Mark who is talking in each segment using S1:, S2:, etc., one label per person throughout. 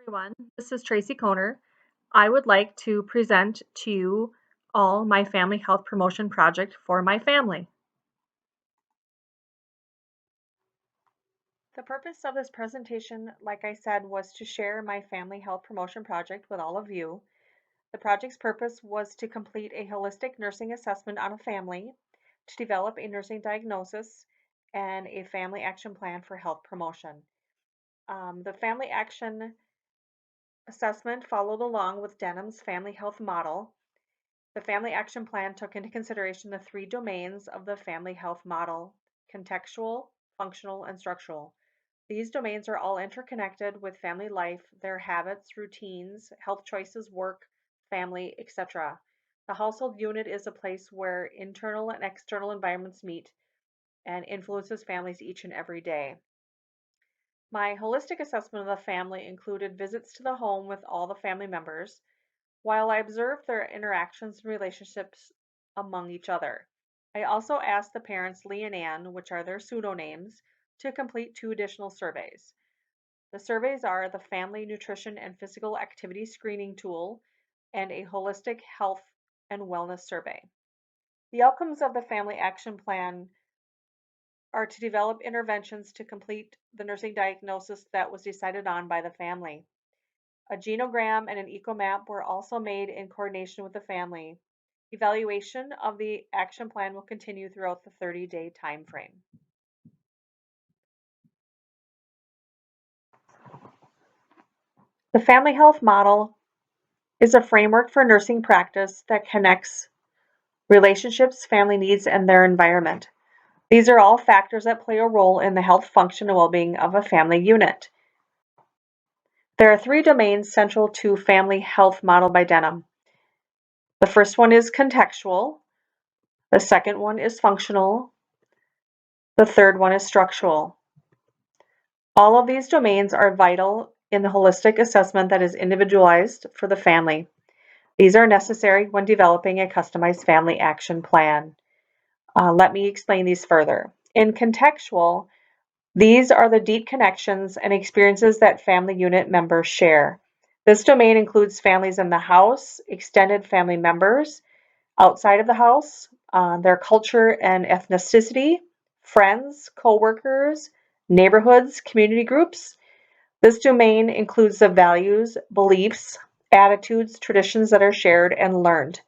S1: Everyone, this is Tracy Kohner. I would like to present to you all my family health promotion project for my family. The purpose of this presentation, like I said, was to share my family health promotion project with all of you. The project's purpose was to complete a holistic nursing assessment on a family, to develop a nursing diagnosis, and a family action plan for health promotion. The family action assessment followed along with Denham's family health model. The Family Action Plan took into consideration the three domains of the family health model: contextual, functional, and structural. These domains are all interconnected with family life, their habits, routines, health choices, work, family, etc. The household unit is a place where internal and external environments meet and influences families each and every day. My holistic assessment of the family included visits to the home with all the family members, while I observed their interactions and relationships among each other. I also asked the parents Lee and Ann, which are their pseudonames, to complete two additional surveys. The surveys are the Family Nutrition and Physical Activity Screening Tool and a Holistic Health and Wellness Survey. The outcomes of the Family Action Plan are to develop interventions to complete the nursing diagnosis that was decided on by the family. A genogram and an eco-map were also made in coordination with the family. Evaluation of the action plan will continue throughout the 30-day time frame. The family health model is a framework for nursing practice that connects relationships, family needs, and their environment. These are all factors that play a role in the health, function, and well-being of a family unit. There are three domains central to family health model by Denham. The first one is contextual, the second one is functional, the third one is structural. All of these domains are vital in the holistic assessment that is individualized for the family. These are necessary when developing a customized family action plan. Let me explain these further. In contextual, these are the deep connections and experiences that family unit members share. This domain includes families in the house, extended family members, outside of the house, their culture and ethnicity, friends, coworkers, neighborhoods, community groups. This domain includes the values, beliefs, attitudes, traditions that are shared and learned.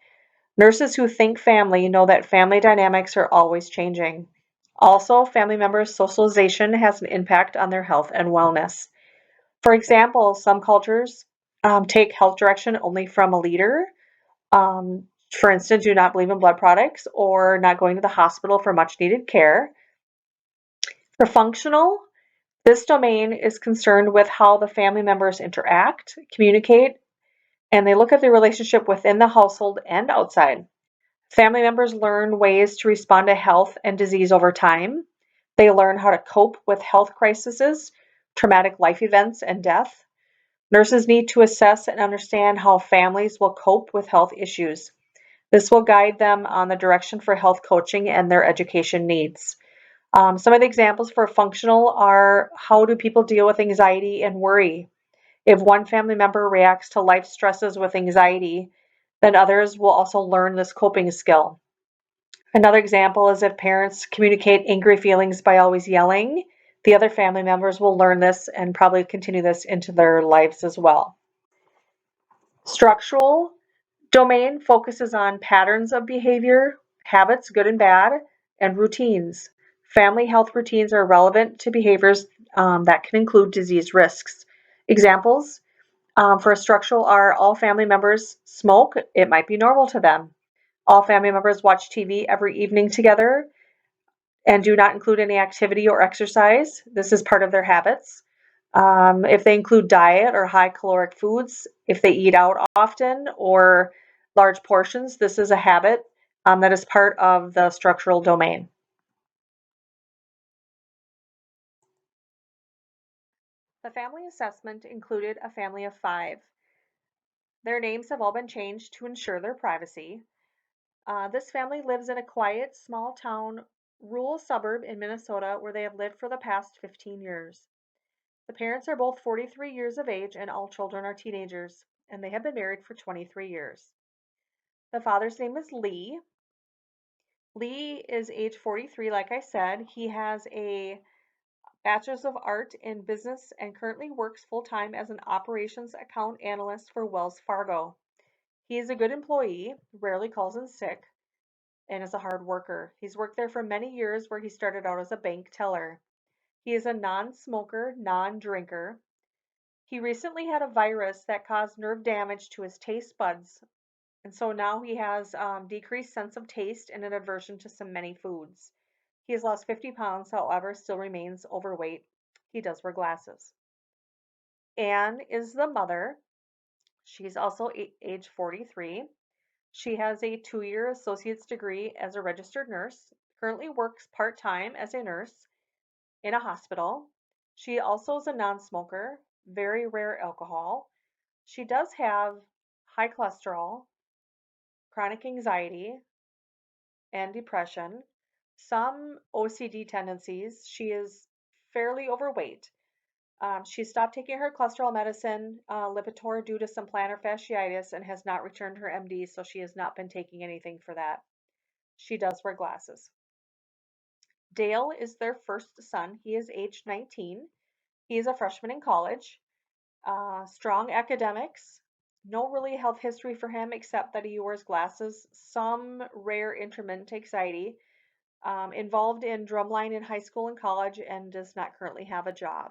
S1: Nurses who think family know that family dynamics are always changing. Also, family members' socialization has an impact on their health and wellness. For example, some cultures take health direction only from a leader. For instance, do not believe in blood products or not going to the hospital for much needed care. For functional, this domain is concerned with how the family members interact, communicate, and they look at the relationship within the household and outside. Family members learn ways to respond to health and disease over time. They learn how to cope with health crises, traumatic life events, and death. Nurses need to assess and understand how families will cope with health issues. This will guide them on the direction for health coaching and their education needs. Some of the examples for functional are: how do people deal with anxiety and worry? If one family member reacts to life stresses with anxiety, then others will also learn this coping skill. Another example is if parents communicate angry feelings by always yelling, the other family members will learn this and probably continue this into their lives as well. Structural domain focuses on patterns of behavior, habits, good and bad, and routines. Family health routines are relevant to behaviors that can include disease risks. Examples for a structural are: all family members smoke, it might be normal to them. All family members watch TV every evening together and do not include any activity or exercise. This is part of their habits. If they include diet or high caloric foods, if they eat out often or large portions, this is a habit that is part of the structural domain. The family assessment included a family of 5. Their names have all been changed to ensure their privacy. This family lives in a quiet, small town, rural suburb in Minnesota where they have lived for the past 15 years. The parents are both 43 years of age and all children are teenagers, and they have been married for 23 years. The father's name is Lee. Lee is age 43, like I said. He has a Bachelor's of Art in Business and currently works full-time as an operations account analyst for Wells Fargo. He is a good employee, rarely calls in sick, and is a hard worker. He's worked there for many years where he started out as a bank teller. He is a non-smoker, non-drinker. He recently had a virus that caused nerve damage to his taste buds, and so now he has decreased sense of taste and an aversion to some many foods. He has lost 50 pounds, however, still remains overweight. He does wear glasses. Anne is the mother. She's also age 43. She has a 2-year associate's degree as a registered nurse, currently works part-time as a nurse in a hospital. She also is a non-smoker, very rare alcohol. She does have high cholesterol, chronic anxiety, and depression, some OCD tendencies. She is fairly overweight. She stopped taking her cholesterol medicine, Lipitor, due to some plantar fasciitis and has not returned her MD, so she has not been taking anything for that. She does wear glasses. Dale is their first son. He is age 19. He is a freshman in college. Strong academics. No really health history for him except that he wears glasses. Some rare intermittent anxiety. Involved in drumline in high school and college and does not currently have a job.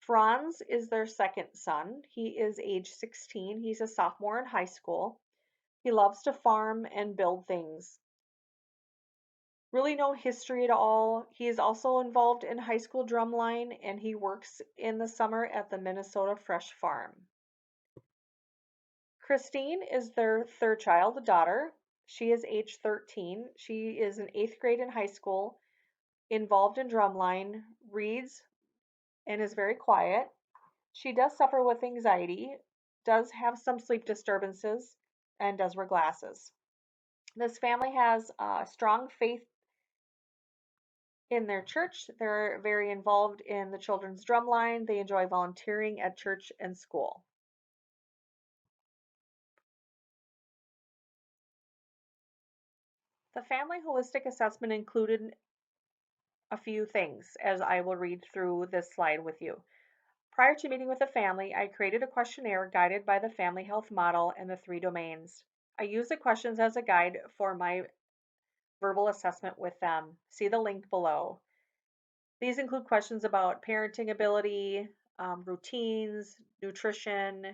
S1: Franz is their second son. He is age 16. He's a sophomore in high school. He loves to farm and build things. Really no history at all. He is also involved in high school drumline and he works in the summer at the Minnesota Fresh Farm. Christine is their third child, a daughter. She is age 13. She is in 8th grade in high school, involved in drumline, reads, and is very quiet. She does suffer with anxiety, does have some sleep disturbances, and does wear glasses. This family has strong faith in their church. They're very involved in the children's drumline. They enjoy volunteering at church and school. The family holistic assessment included a few things, as I will read through this slide with you. Prior to meeting with the family, I created a questionnaire guided by the family health model and the 3 domains. I use the questions as a guide for my verbal assessment with them. See the link below. These include questions about parenting ability, routines, nutrition,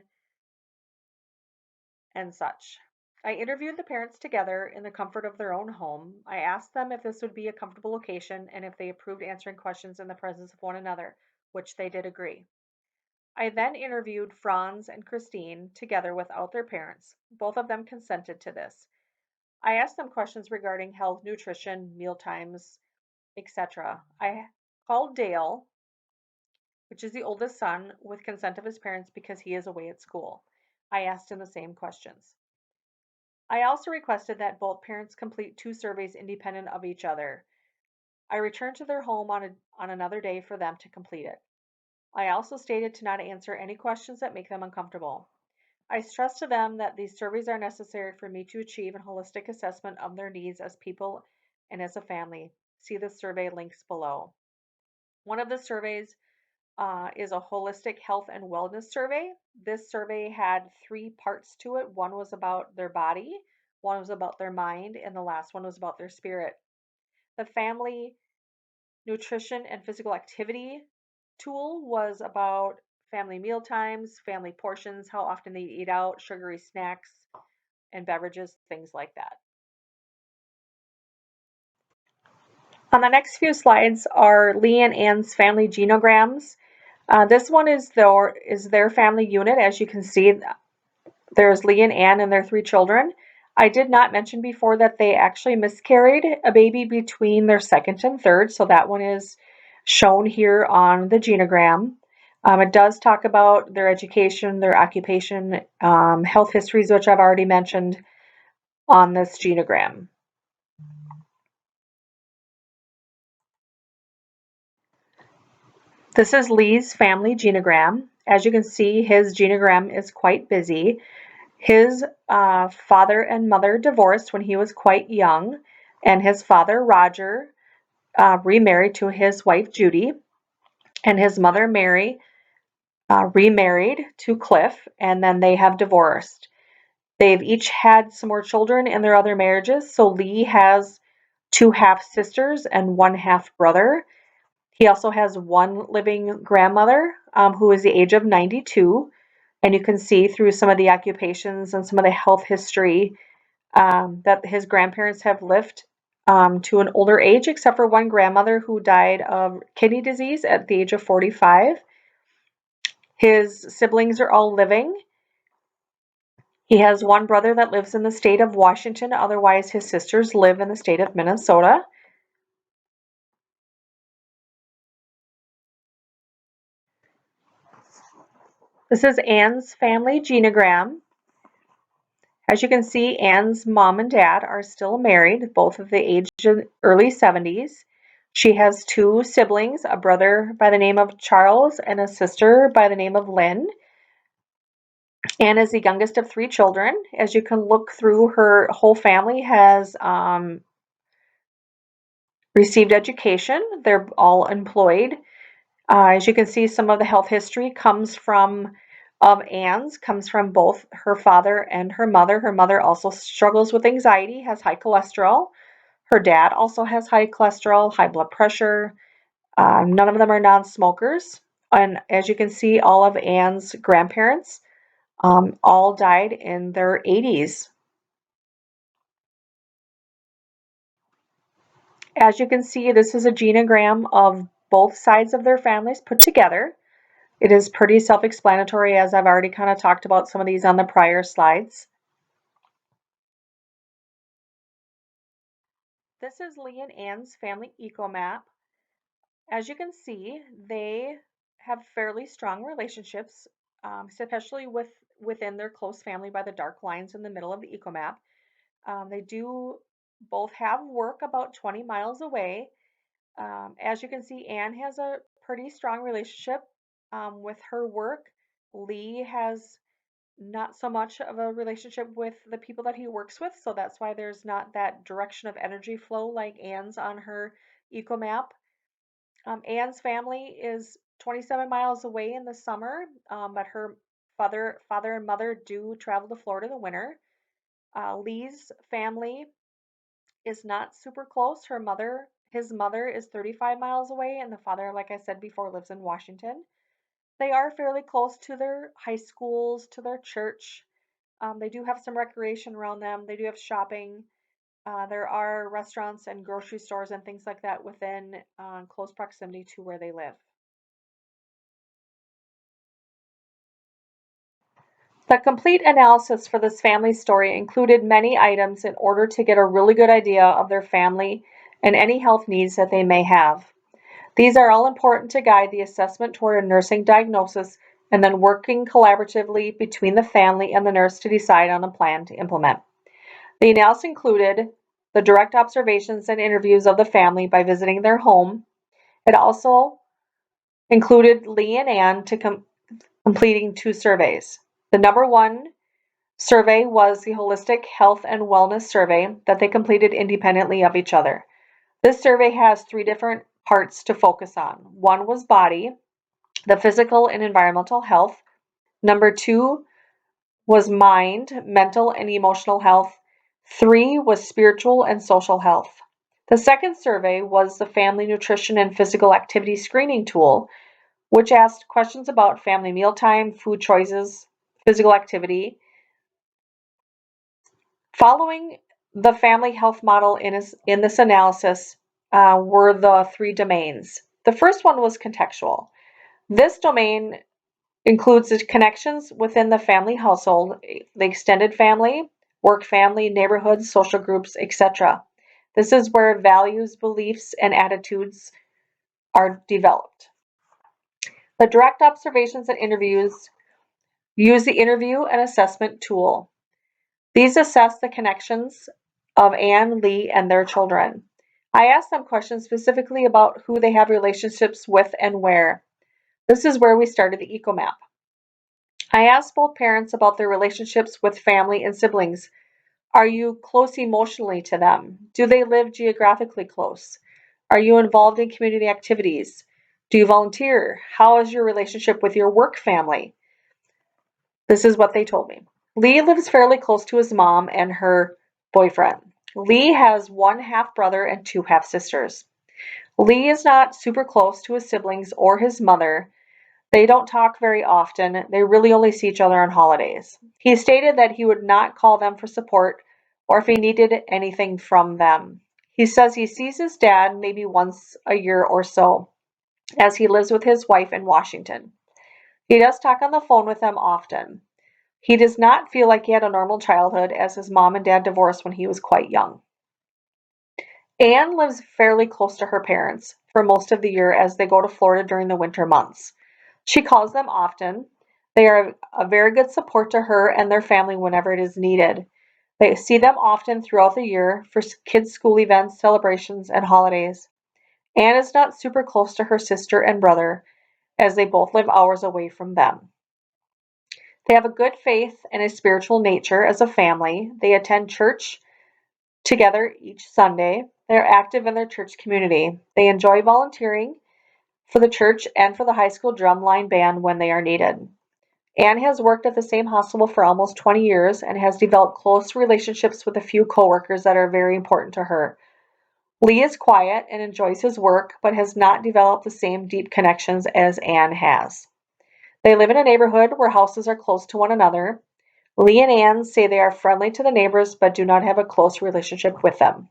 S1: and such. I interviewed the parents together in the comfort of their own home. I asked them if this would be a comfortable location and if they approved answering questions in the presence of one another, which they did agree. I then interviewed Franz and Christine together without their parents. Both of them consented to this. I asked them questions regarding health, nutrition, meal times, etc. I called Dale, which is the oldest son, with consent of his parents because he is away at school. I asked him the same questions. I also requested that both parents complete 2 surveys independent of each other. I returned to their home on another day for them to complete it. I also stated to not answer any questions that make them uncomfortable. I stressed to them that these surveys are necessary for me to achieve a holistic assessment of their needs as people and as a family. See the survey links below. One of the surveys is a holistic health and wellness survey. This survey had 3 parts to it. One was about their body, one was about their mind, and the last one was about their spirit. The family nutrition and physical activity tool was about family meal times, family portions, how often they eat out, sugary snacks and beverages, things like that. On the next few slides are Lee and Ann's family genograms. This one is their family unit. As you can see, there's Lee and Ann and their 3 children. I did not mention before that they actually miscarried a baby between their second and third, so that one is shown here on the genogram. It does talk about their education, their occupation, health histories, which I've already mentioned on this genogram. This is Lee's family genogram. As you can see, his genogram is quite busy. His father and mother divorced when he was quite young, and his father, Roger, remarried to his wife, Judy, and his mother, Mary, remarried to Cliff, and then they have divorced. They've each had some more children in their other marriages. So Lee has two half sisters and one half brother. He also has one living grandmother who is the age of 92. And you can see through some of the occupations and some of the health history that his grandparents have lived to an older age, except for one grandmother who died of kidney disease at the age of 45. His siblings are all living. He has one brother that lives in the state of Washington. Otherwise, his sisters live in the state of Minnesota. This is Anne's family genogram. As you can see, Anne's mom and dad are still married, both of the age of early 70s. She has two siblings, a brother by the name of Charles and a sister by the name of Lynn. Anne is the youngest of three children. As you can look through, her whole family has received education. They're all employed. As you can see, some of the health history of Anne's comes from both her father and her mother. Her mother also struggles with anxiety, has high cholesterol. Her dad also has high cholesterol, high blood pressure. None of them are non-smokers. And as you can see, all of Anne's grandparents all died in their 80s. As you can see, this is a genogram of both sides of their families put together. It is pretty self-explanatory, as I've already kind of talked about some of these on the prior slides. This is Lee and Anne's family eco map. As you can see, they have fairly strong relationships, especially within their close family by the dark lines in the middle of the eco map. They do both have work about 20 miles away. As you can see, Anne has a pretty strong relationship with her work. Lee has not so much of a relationship with the people that he works with, so that's why there's not that direction of energy flow like Anne's on her eco map. Anne's family is 27 miles away in the summer, but her father and mother do travel to Florida in the winter. Lee's family is not super close. His mother is 35 miles away, and the father, like I said before, lives in Washington. They are fairly close to their high schools, to their church. They do have some recreation around them. They do have shopping. There are restaurants and grocery stores and things like that within close proximity to where they live. The complete analysis for this family story included many items in order to get a really good idea of their family and any health needs that they may have. These are all important to guide the assessment toward a nursing diagnosis and then working collaboratively between the family and the nurse to decide on a plan to implement. The analysis included the direct observations and interviews of the family by visiting their home. It also included Lee and Anne completing two surveys. The number one survey was the Holistic Health and Wellness Survey that they completed independently of each other. This survey has three different parts to focus on. One was body, the physical and environmental health. Number two was mind, mental and emotional health. Three was spiritual and social health. The second survey was the Family Nutrition and Physical Activity Screening Tool, which asked questions about family mealtime, food choices, physical activity. Following the family health model in this analysis were the three domains. The first one was contextual. This domain includes the connections within the family household, the extended family, work family, neighborhoods, social groups, etc. This is where values, beliefs, and attitudes are developed. The direct observations and interviews use the interview and assessment tool. These assess the connections of Anne, Lee, and their children. I asked them questions specifically about who they have relationships with and where. This is where we started the Eco Map. I asked both parents about their relationships with family and siblings. Are you close emotionally to them? Do they live geographically close? Are you involved in community activities? Do you volunteer? How is your relationship with your work family? This is what they told me. Lee lives fairly close to his mom and her boyfriend. Lee has one half brother and two half sisters. Lee is not super close to his siblings or his mother. They don't talk very often. They really only see each other on holidays. He stated that he would not call them for support or if he needed anything from them. He says he sees his dad maybe once a year or so, as he lives with his wife in Washington. He does talk on the phone with them often. He does not feel like he had a normal childhood, as his mom and dad divorced when he was quite young. Anne lives fairly close to her parents for most of the year as they go to Florida during the winter months. She calls them often. They are a very good support to her and their family whenever it is needed. They see them often throughout the year for kids' school events, celebrations, and holidays. Anne is not super close to her sister and brother, as they both live hours away from them. They have a good faith and a spiritual nature as a family. They attend church together each Sunday. They are active in their church community. They enjoy volunteering for the church and for the high school drumline band when they are needed. Anne has worked at the same hospital for almost 20 years and has developed close relationships with a few coworkers that are very important to her. Lee is quiet and enjoys his work, but has not developed the same deep connections as Anne has. They live in a neighborhood where houses are close to one another. Lee and Anne say they are friendly to the neighbors but do not have a close relationship with them.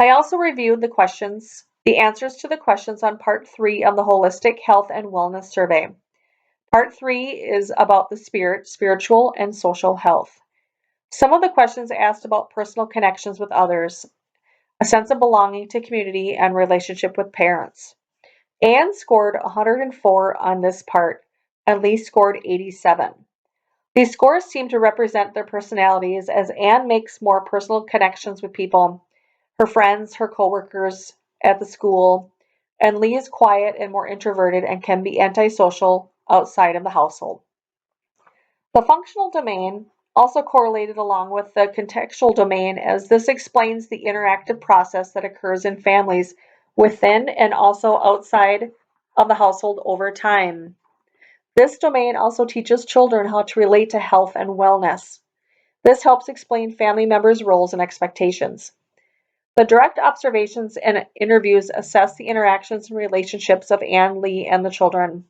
S1: I also reviewed the answers to the questions on Part 3 of the Holistic Health and Wellness Survey. Part 3 is about the spiritual, and social health. Some of the questions asked about personal connections with others, a sense of belonging to community, and relationship with parents. Anne scored 104 on this part, and Lee scored 87. These scores seem to represent their personalities, as Anne makes more personal connections with people, her friends, her coworkers at the school, and Lee is quiet and more introverted and can be antisocial outside of the household. The functional domain also correlated along with the contextual domain, as this explains the interactive process that occurs in families within and also outside of the household over time. This domain also teaches children how to relate to health and wellness. This helps explain family members' roles and expectations. The direct observations and interviews assess the interactions and relationships of Anne, Lee, and the children.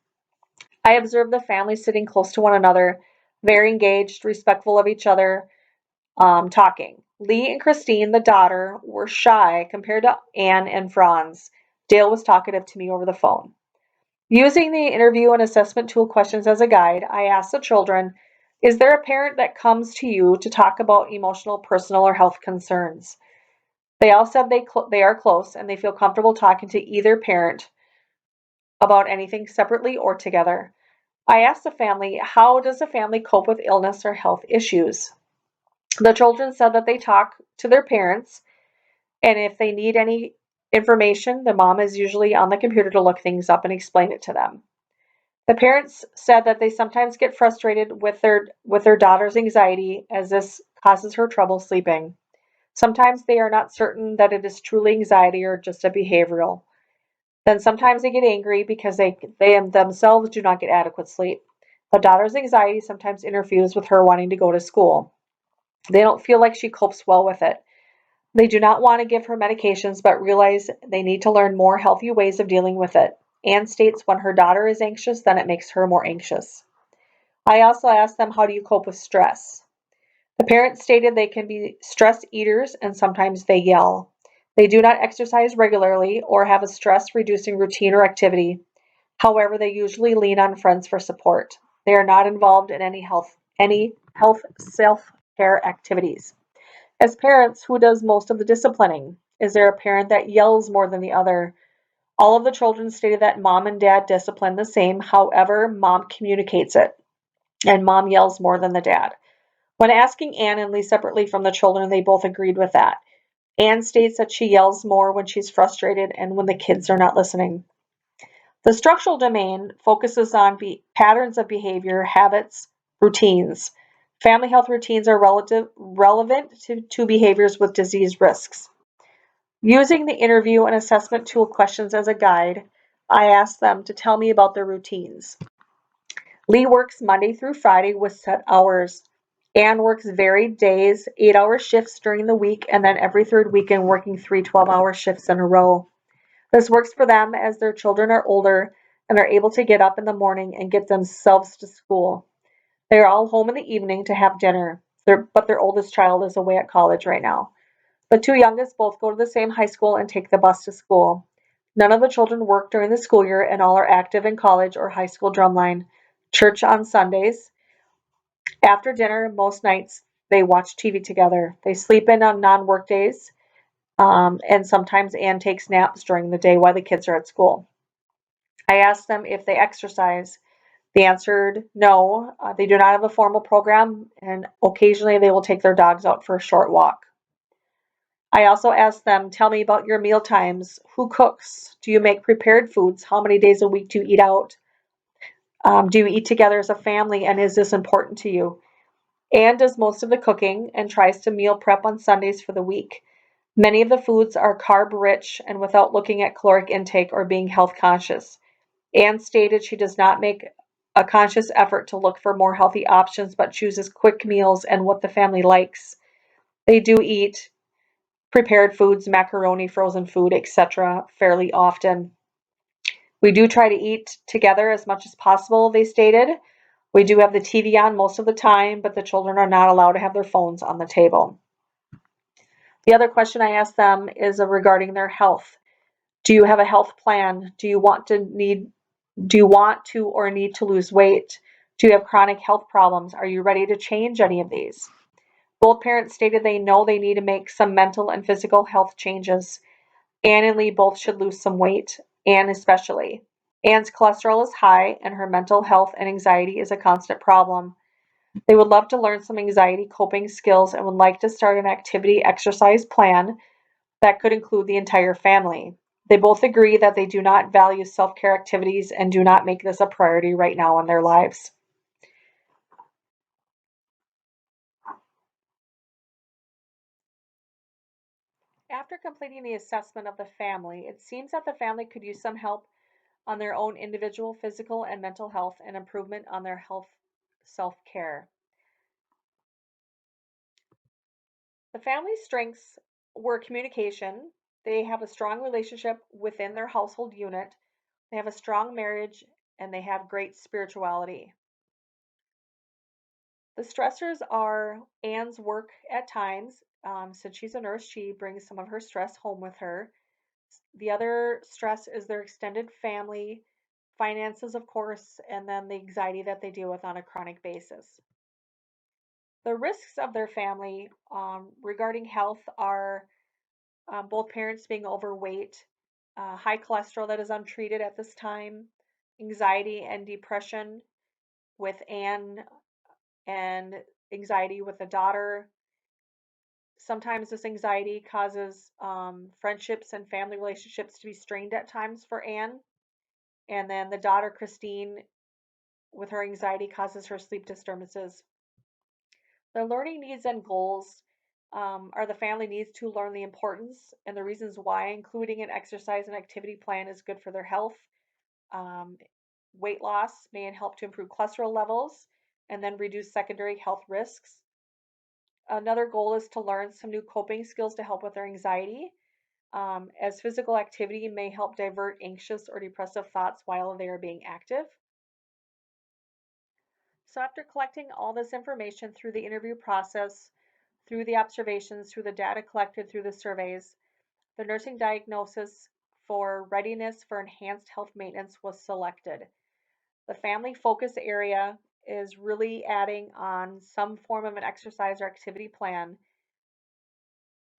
S1: I observed the family sitting close to one another, very engaged, respectful of each other, talking. Lee and Christine, the daughter, were shy compared to Anne and Franz. Dale was talkative to me over the phone. Using the interview and assessment tool questions as a guide, I asked the children, is there a parent that comes to you to talk about emotional, personal, or health concerns? They all said they are close and they feel comfortable talking to either parent about anything separately or together. I asked the family, how does a family cope with illness or health issues? The children said that they talk to their parents, and if they need any information, the mom is usually on the computer to look things up and explain it to them. The parents said that they sometimes get frustrated with their daughter's anxiety, as this causes her trouble sleeping. Sometimes they are not certain that it is truly anxiety or just a behavioral. Then sometimes they get angry because they themselves do not get adequate sleep. The daughter's anxiety sometimes interferes with her wanting to go to school. They don't feel like she copes well with it. They do not want to give her medications, but realize they need to learn more healthy ways of dealing with it. Anne states when her daughter is anxious, then it makes her more anxious. I also asked them, how do you cope with stress? The parents stated they can be stress eaters and sometimes they yell. They do not exercise regularly or have a stress-reducing routine or activity. However, they usually lean on friends for support. They are not involved in any health self-care activities. As parents, who does most of the disciplining? Is there a parent that yells more than the other? All of the children stated that mom and dad discipline the same. However, mom communicates it, and mom yells more than the dad. When asking Anne and Lee separately from the children, they both agreed with that. Anne states that she yells more when she's frustrated and when the kids are not listening. The structural domain focuses on patterns of behavior, habits, routines. Family health routines are relevant to behaviors with disease risks. Using the interview and assessment tool questions as a guide, I asked them to tell me about their routines. Lee works Monday through Friday with set hours. Anne works varied days, 8-hour shifts during the week, and then every third weekend working 3 12-hour shifts in a row. This works for them as their children are older and are able to get up in the morning and get themselves to school. They are all home in the evening to have dinner, but their oldest child is away at college right now. The two youngest both go to the same high school and take the bus to school. None of the children work during the school year and all are active in college or high school drumline, church on Sundays. After dinner, most nights they watch TV together. They sleep in on non-work days, and sometimes Anne takes naps during the day while the kids are at school. I asked them if they exercise. They answered no. They do not have a formal program, and occasionally they will take their dogs out for a short walk. I also asked them, tell me about your meal times. Who cooks? Do you make prepared foods? How many days a week do you eat out? Do you eat together as a family, and is this important to you? Anne does most of the cooking and tries to meal prep on Sundays for the week. Many of the foods are carb rich and without looking at caloric intake or being health conscious. Anne stated she does not make a conscious effort to look for more healthy options but chooses quick meals and what the family likes. They do eat prepared foods, macaroni, frozen food, etc., fairly often. We do try to eat together as much as possible, they stated. We do have the TV on most of the time, but the children are not allowed to have their phones on the table. The other question I asked them is regarding their health. Do you have a health plan? Do you want to or need to lose weight? Do you have chronic health problems? Are you ready to change any of these? Both parents stated they know they need to make some mental and physical health changes. Anne and Lee both should lose some weight, Anne especially. Anne's cholesterol is high, and her mental health and anxiety is a constant problem. They would love to learn some anxiety coping skills and would like to start an activity exercise plan that could include the entire family. They both agree that they do not value self-care activities and do not make this a priority right now in their lives. After completing the assessment of the family, it seems that the family could use some help on their own individual physical and mental health and improvement on their health self-care. The family's strengths were communication. They have a strong relationship within their household unit. They have a strong marriage and they have great spirituality. The stressors are Anne's work at times. Since she's a nurse, she brings some of her stress home with her. The other stress is their extended family, finances, of course, and then the anxiety that they deal with on a chronic basis. The risks of their family regarding health are both parents being overweight, high cholesterol that is untreated at this time, anxiety and depression with Anne, and anxiety with the daughter. Sometimes this anxiety causes friendships and family relationships to be strained at times for Anne. And then the daughter, Christine, with her anxiety, causes her sleep disturbances. The learning needs and goals are the family needs to learn the importance and the reasons why including an exercise and activity plan is good for their health. Um, Weight loss may help to improve cholesterol levels and then reduce secondary health risks. Another goal is to learn some new coping skills to help with their anxiety, as physical activity may help divert anxious or depressive thoughts while they are being active. So after collecting all this information through the interview process, through the observations, through the data collected through the surveys, the nursing diagnosis for readiness for enhanced health maintenance was selected. The family focus area is really adding on some form of an exercise or activity plan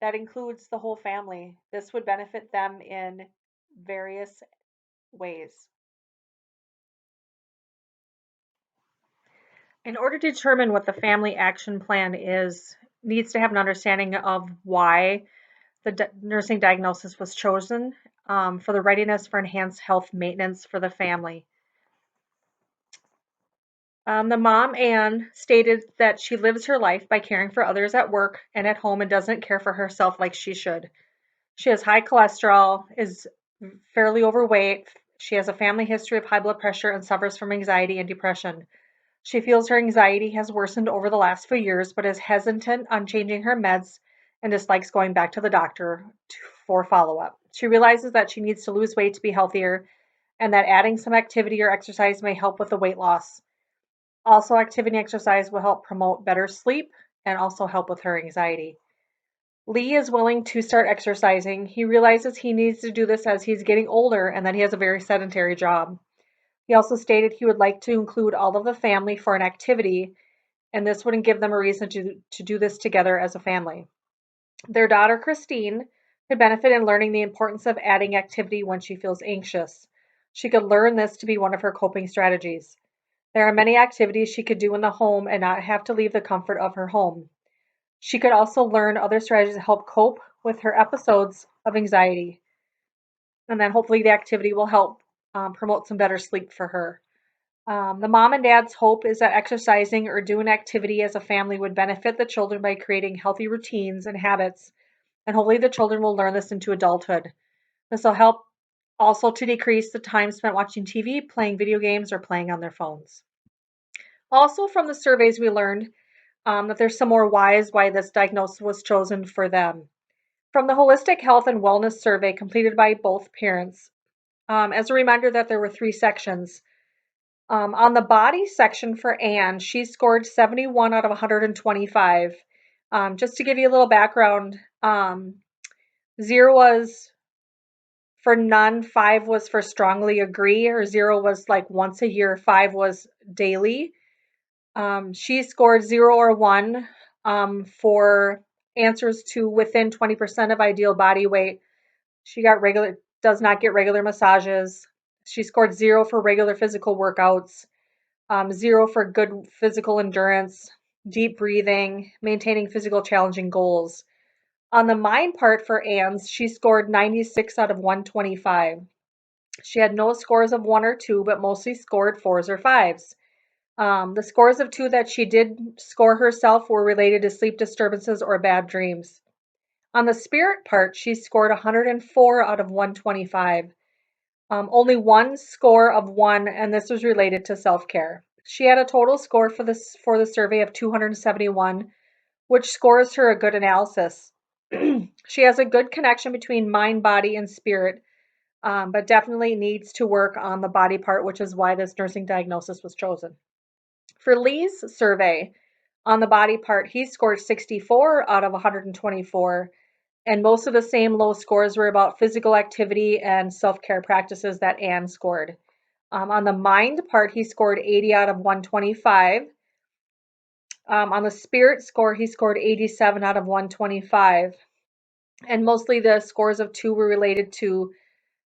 S1: that includes the whole family. This would benefit them in various ways. In order to determine what the family action plan is, needs to have an understanding of why the nursing diagnosis was chosen. for the readiness for enhanced health maintenance for the family. The mom, Anne, stated that she lives her life by caring for others at work and at home and doesn't care for herself like she should. She has high cholesterol, is fairly overweight. She has a family history of high blood pressure and suffers from anxiety and depression. She feels her anxiety has worsened over the last few years, but is hesitant on changing her meds and dislikes going back to the doctor for follow up. She realizes that she needs to lose weight to be healthier and that adding some activity or exercise may help with the weight loss. Also, activity and exercise will help promote better sleep and also help with her anxiety. Lee is willing to start exercising. He realizes he needs to do this as he's getting older and that he has a very sedentary job. He also stated he would like to include all of the family for an activity, and this would give them a reason to do this together as a family. Their daughter, Christine, could benefit in learning the importance of adding activity when she feels anxious. She could learn this to be one of her coping strategies. There are many activities she could do in the home and not have to leave the comfort of her home. She could also learn other strategies to help cope with her episodes of anxiety. And then hopefully the activity will help promote some better sleep for her. The mom and dad's hope is that exercising or doing activity as a family would benefit the children by creating healthy routines and habits, and hopefully the children will learn this into adulthood. This will help also to decrease the time spent watching TV, playing video games, or playing on their phones. Also, from the surveys, we learned that there's some more whys why this diagnosis was chosen for them. From the Holistic Health and Wellness Survey completed by both parents, as a reminder that there were 3 sections. On the body section for Anne, she scored 71 out of 125. Just to give you a little background, 0 was for none, 5 was for strongly agree, or 0 was like once a year, 5 was daily. She scored 0 or 1 for answers to within 20% of ideal body weight. She does not get regular massages. She scored 0 for regular physical workouts, 0 for good physical endurance, deep breathing, maintaining physical challenging goals. On the mind part for Anne's, she scored 96 out of 125. She had no scores of 1 or 2, but mostly scored 4s or 5s. The scores of 2 that she did score herself were related to sleep disturbances or bad dreams. On the spirit part, she scored 104 out of 125. Only 1 score of 1, and this was related to self-care. She had a total score for the survey of 271, which scores her a good analysis. She has a good connection between mind, body, and spirit, but definitely needs to work on the body part, which is why this nursing diagnosis was chosen. For Lee's survey on the body part, he scored 64 out of 124, and most of the same low scores were about physical activity and self-care practices that Anne scored. On the mind part, he scored 80 out of 125. On the spirit score, he scored 87 out of 125. And mostly the scores of 2 were related to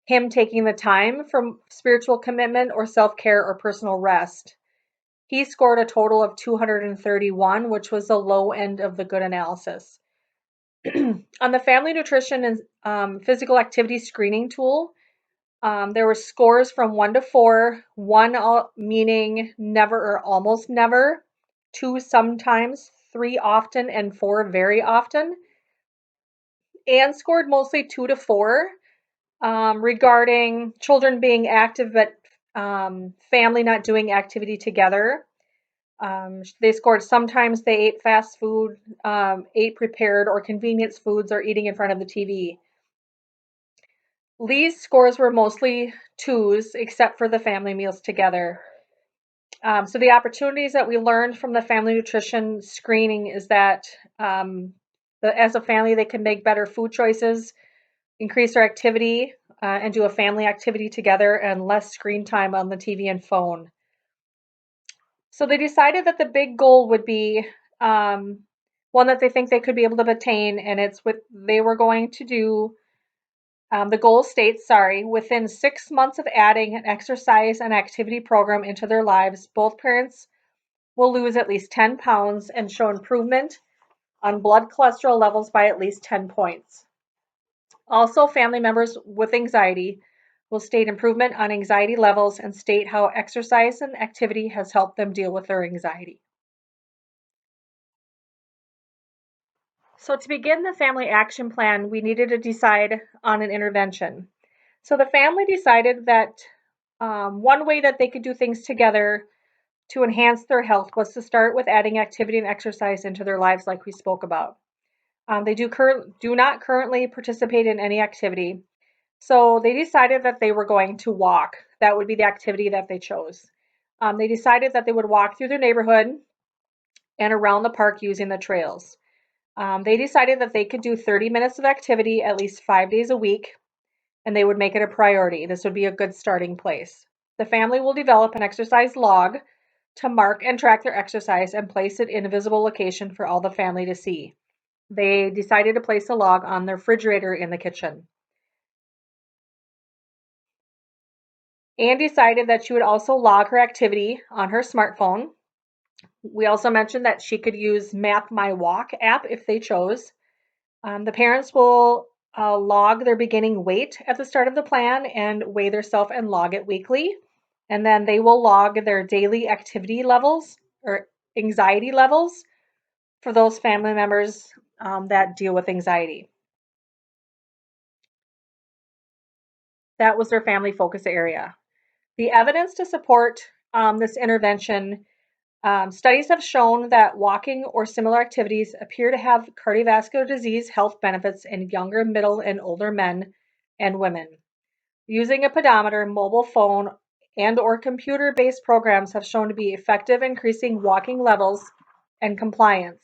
S1: him taking the time from spiritual commitment or self-care or personal rest. He scored a total of 231, which was the low end of the good analysis. On the family nutrition and physical activity screening tool, there were scores from 1 to 4, 1 meaning never or almost never, 2 sometimes, 3 often, and 4 very often. Anne scored mostly 2 to 4 regarding children being active but family not doing activity together. They scored sometimes they ate fast food, ate prepared or convenience foods, or eating in front of the TV. Lee's scores were mostly 2s, except for the family meals together. So the opportunities that we learned from the family nutrition screening is that as a family, they can make better food choices, increase their activity, and do a family activity together, and less screen time on the TV and phone. So they decided that the big goal would be one that they think they could be able to attain, and it's what they were going to do. The goal states, within 6 months of adding an exercise and activity program into their lives, both parents will lose at least 10 pounds and show improvement on blood cholesterol levels by at least 10 points. Also, family members with anxiety will state improvement on anxiety levels and state how exercise and activity has helped them deal with their anxiety. So to begin the family action plan, we needed to decide on an intervention. So the family decided that one way that they could do things together to enhance their health was to start with adding activity and exercise into their lives, like we spoke about. They do not currently participate in any activity, so they decided that they were going to walk. That would be the activity that they chose. They decided that they would walk through their neighborhood and around the park using the trails. They decided that they could do 30 minutes of activity at least 5 days a week, and they would make it a priority. This would be a good starting place. The family will develop an exercise log to mark and track their exercise and place it in a visible location for all the family to see. They decided to place a log on the refrigerator in the kitchen. Anne decided that she would also log her activity on her smartphone. We also mentioned that she could use Map My Walk app if they chose. The parents will log their beginning weight at the start of the plan and weigh themselves and log it weekly. And then they will log their daily activity levels or anxiety levels for those family members that deal with anxiety. That was their family focus area. The evidence to support this intervention, studies have shown that walking or similar activities appear to have cardiovascular disease health benefits in younger, middle, and older men and women. Using a pedometer, mobile phone, and/or computer-based programs have shown to be effective in increasing walking levels and compliance.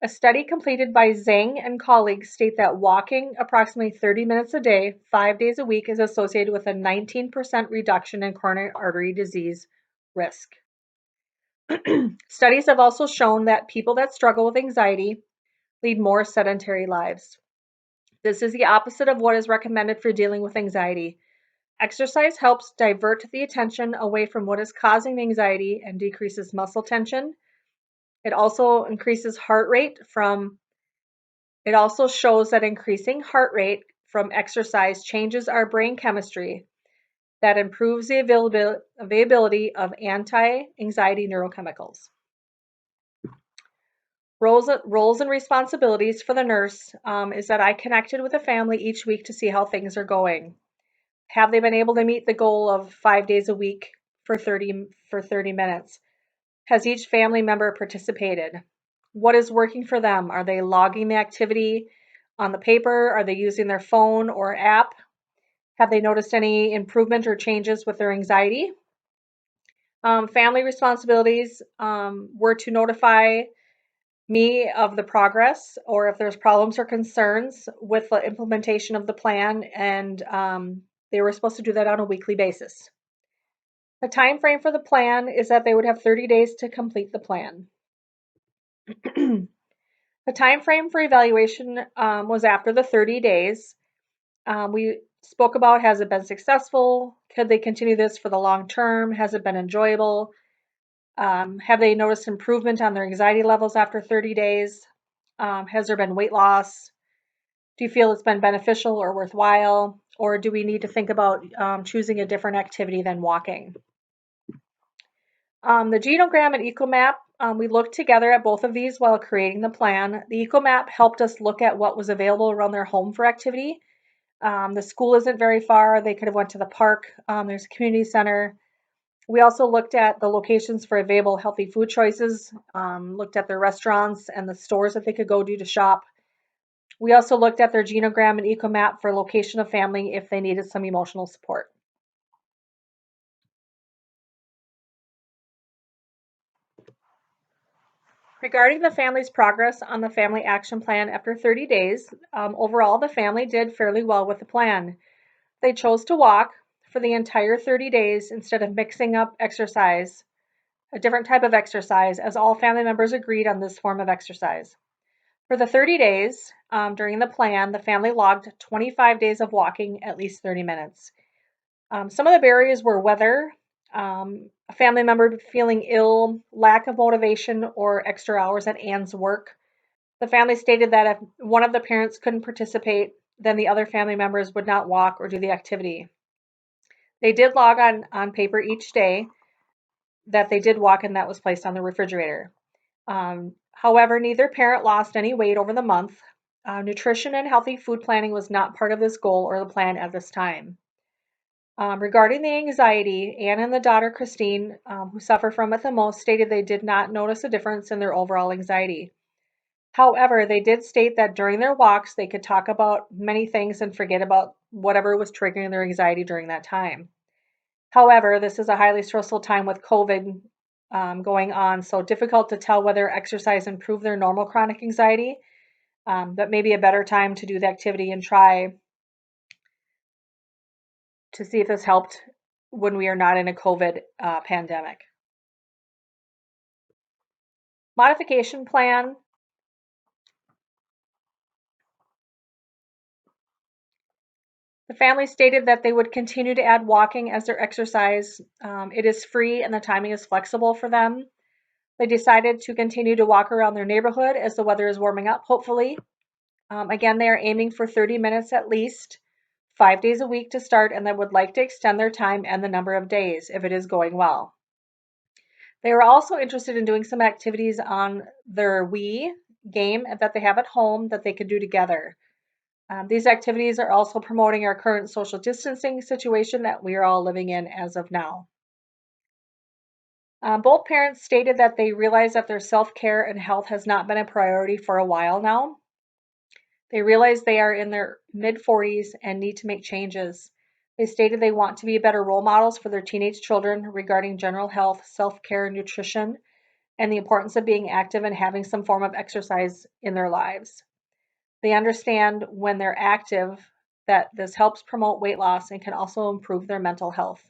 S1: A study completed by Zhang and colleagues state that walking approximately 30 minutes a day, 5 days a week, is associated with a 19% reduction in coronary artery disease risk. Studies have also shown that people that struggle with anxiety lead more sedentary lives. This is the opposite of what is recommended for dealing with anxiety. Exercise helps divert the attention away from what is causing the anxiety and decreases muscle tension. It also increases heart rate from It also shows that increasing heart rate from exercise changes our brain chemistry that improves the availability of anti-anxiety neurochemicals. Roles and responsibilities for the nurse is that I connected with the family each week to see how things are going. Have they been able to meet the goal of 5 days a week for 30 minutes? Has each family member participated? What is working for them? Are they logging the activity on the paper? Are they using their phone or app? Have they noticed any improvement or changes with their anxiety? Family responsibilities were to notify me of the progress or if there's problems or concerns with the implementation of the plan, and they were supposed to do that on a weekly basis. The time frame for the plan is that they would have 30 days to complete the plan. The time frame for evaluation was after the 30 days. We spoke about, has it been successful? Could they continue this for the long term? Has it been enjoyable? Have they noticed improvement on their anxiety levels after 30 days? Has there been weight loss? Do you feel it's been beneficial or worthwhile? Or do we need to think about choosing a different activity than walking? The genogram and ecomap, we looked together at both of these while creating the plan. The ecomap helped us look at what was available around their home for activity. The school isn't very far. They could have went to the park. There's a community center. We also looked at the locations for available healthy food choices, looked at their restaurants and the stores that they could go to shop. We also looked at their genogram and ecomap for location of family if they needed some emotional support. Regarding the family's progress on the family action plan after 30 days, overall the family did fairly well with the plan. They chose to walk for the entire 30 days instead of mixing up exercise, a different type of exercise, as all family members agreed on this form of exercise. For the 30 days during the plan, the family logged 25 days of walking at least 30 minutes. Some of the barriers were weather, a family member feeling ill, lack of motivation, or extra hours at Anne's work. The family stated that if one of the parents couldn't participate, then the other family members would not walk or do the activity. They did log on paper each day that they did walk, and that was placed on the refrigerator. However, neither parent lost any weight over the month. Nutrition and healthy food planning was not part of this goal or the plan at this time. Regarding the anxiety, Anne and the daughter Christine, who suffer from it the most, stated they did not notice a difference in their overall anxiety. However, they did state that during their walks, they could talk about many things and forget about whatever was triggering their anxiety during that time. However, this is a highly stressful time with COVID going on, so difficult to tell whether exercise improved their normal chronic anxiety, but maybe a better time to do the activity and try to see if this helped when we are not in a COVID pandemic. Modification plan. The family stated that they would continue to add walking as their exercise. It is free and the timing is flexible for them. They decided to continue to walk around their neighborhood as the weather is warming up, hopefully. Again, they are aiming for 30 minutes at least, 5 days a week to start, and they would like to extend their time and the number of days if it is going well. They are also interested in doing some activities on their Wii game that they have at home that they could do together. These activities are also promoting our current social distancing situation that we are all living in as of now. Both parents stated that they realize that their self-care and health has not been a priority for a while now. They realize they are in their mid-40s and need to make changes. They stated they want to be better role models for their teenage children regarding general health, self-care, nutrition, and the importance of being active and having some form of exercise in their lives. They understand when they're active that this helps promote weight loss and can also improve their mental health.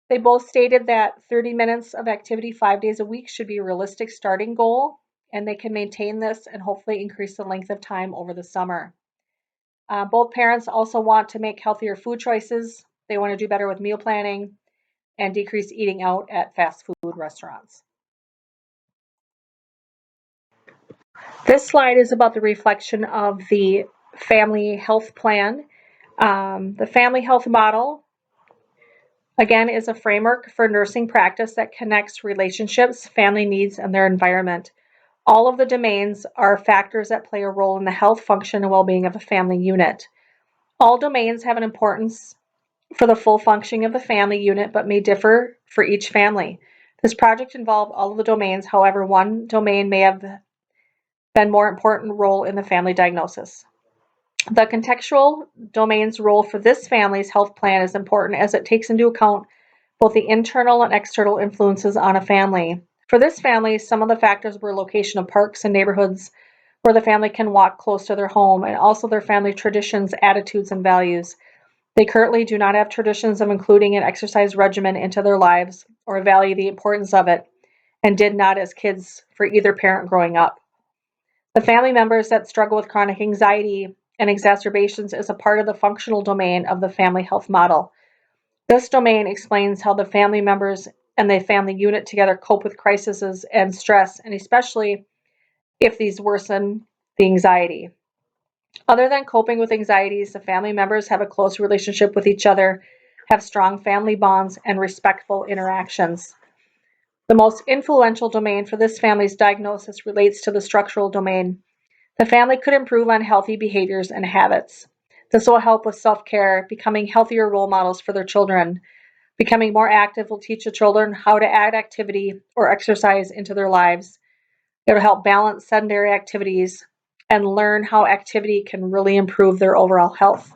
S1: They both stated that 30 minutes of activity 5 days a week should be a realistic starting goal, and they can maintain this and hopefully increase the length of time over the summer. Both parents also want to make healthier food choices. They want to do better with meal planning and decrease eating out at fast food restaurants. This slide is about the reflection of the family health plan. The family health model, again, is a framework for nursing practice that connects relationships, family needs, and their environment. All of the domains are factors that play a role in the health, function, and well-being of a family unit. All domains have an importance for the full functioning of the family unit, but may differ for each family. This project involved all of the domains, however, one domain may have been more important role in the family diagnosis. The contextual domain's role for this family's health plan is important as it takes into account both the internal and external influences on a family. For this family, some of the factors were location of parks and neighborhoods where the family can walk close to their home, and also their family traditions, attitudes, and values. They currently do not have traditions of including an exercise regimen into their lives or value the importance of it, and did not as kids for either parent growing up. The family members that struggle with chronic anxiety and exacerbations is a part of the functional domain of the family health model. This domain explains how the family members and the family unit together cope with crises and stress, and especially if these worsen the anxiety. Other than coping with anxieties, the family members have a close relationship with each other, have strong family bonds, and respectful interactions. The most influential domain for this family's diagnosis relates to the structural domain. The family could improve on healthy behaviors and habits. This will help with self-care, becoming healthier role models for their children. Becoming more active will teach the children how to add activity or exercise into their lives. It will help balance sedentary activities and learn how activity can really improve their overall health.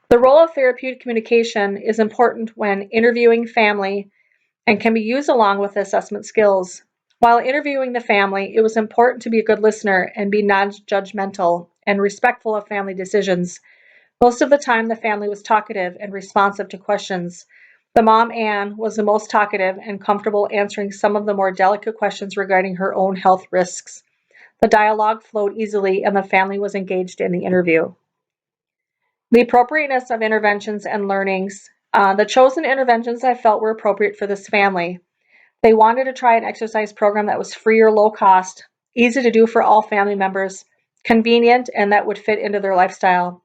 S1: The role of therapeutic communication is important when interviewing family and can be used along with assessment skills. While interviewing the family, it was important to be a good listener and be non-judgmental and respectful of family decisions. Most of the time, the family was talkative and responsive to questions. The mom, Anne, was the most talkative and comfortable answering some of the more delicate questions regarding her own health risks. The dialogue flowed easily and the family was engaged in the interview. The appropriateness of interventions and learnings. The chosen interventions I felt were appropriate for this family. They wanted to try an exercise program that was free or low cost. easy to do for all family members, convenient, and that would fit into their lifestyle.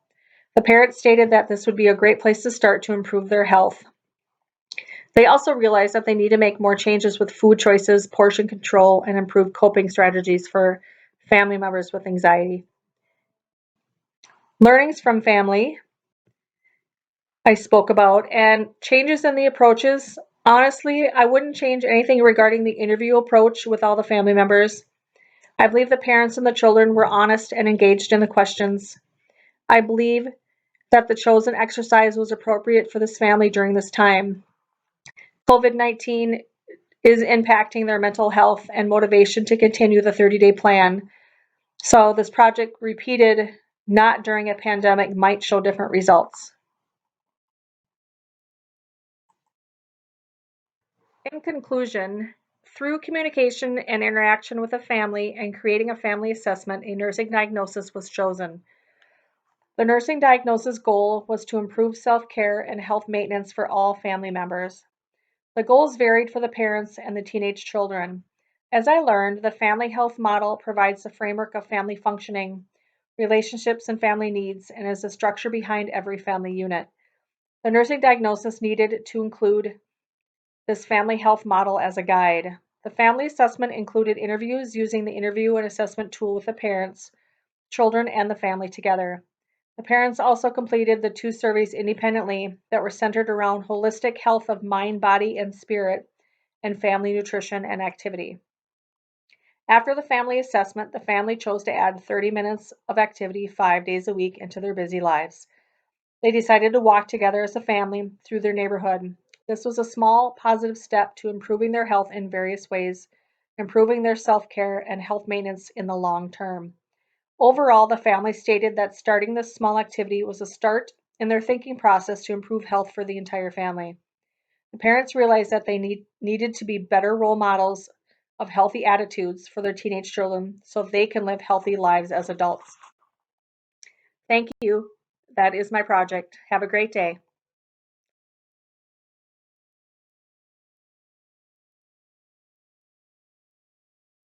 S1: The parents stated that this would be a great place to start to improve their health. They also realized that they need to make more changes with food choices, portion control, and improved coping strategies for family members with anxiety. Learnings from family, I spoke about, and changes in the approaches. Honestly, I wouldn't change anything regarding the interview approach with all the family members. I believe the parents and the children were honest and engaged in the questions. I believe that the chosen exercise was appropriate for this family during this time. COVID-19 is impacting their mental health and motivation to continue the 30-day plan. So this project repeated not during a pandemic might show different results. In conclusion, through communication and interaction with a family and creating a family assessment, a nursing diagnosis was chosen. The nursing diagnosis goal was to improve self-care and health maintenance for all family members. The goals varied for the parents and the teenage children. As I learned, the family health model provides the framework of family functioning, relationships, and family needs, and is the structure behind every family unit. The nursing diagnosis needed to include this family health model as a guide. The family assessment included interviews using the interview and assessment tool with the parents, children, and the family together. The parents also completed the 2 surveys independently that were centered around holistic health of mind, body, and spirit, and family nutrition and activity. After the family assessment, the family chose to add 30 minutes of activity 5 days a week into their busy lives. They decided to walk together as a family through their neighborhood. This was a small, positive step to improving their health in various ways, improving their self-care and health maintenance in the long term. Overall, the family stated that starting this small activity was a start in their thinking process to improve health for the entire family. The parents realized that they needed to be better role models of healthy attitudes for their teenage children so they can live healthy lives as adults. Thank you. That is my project. Have a great day.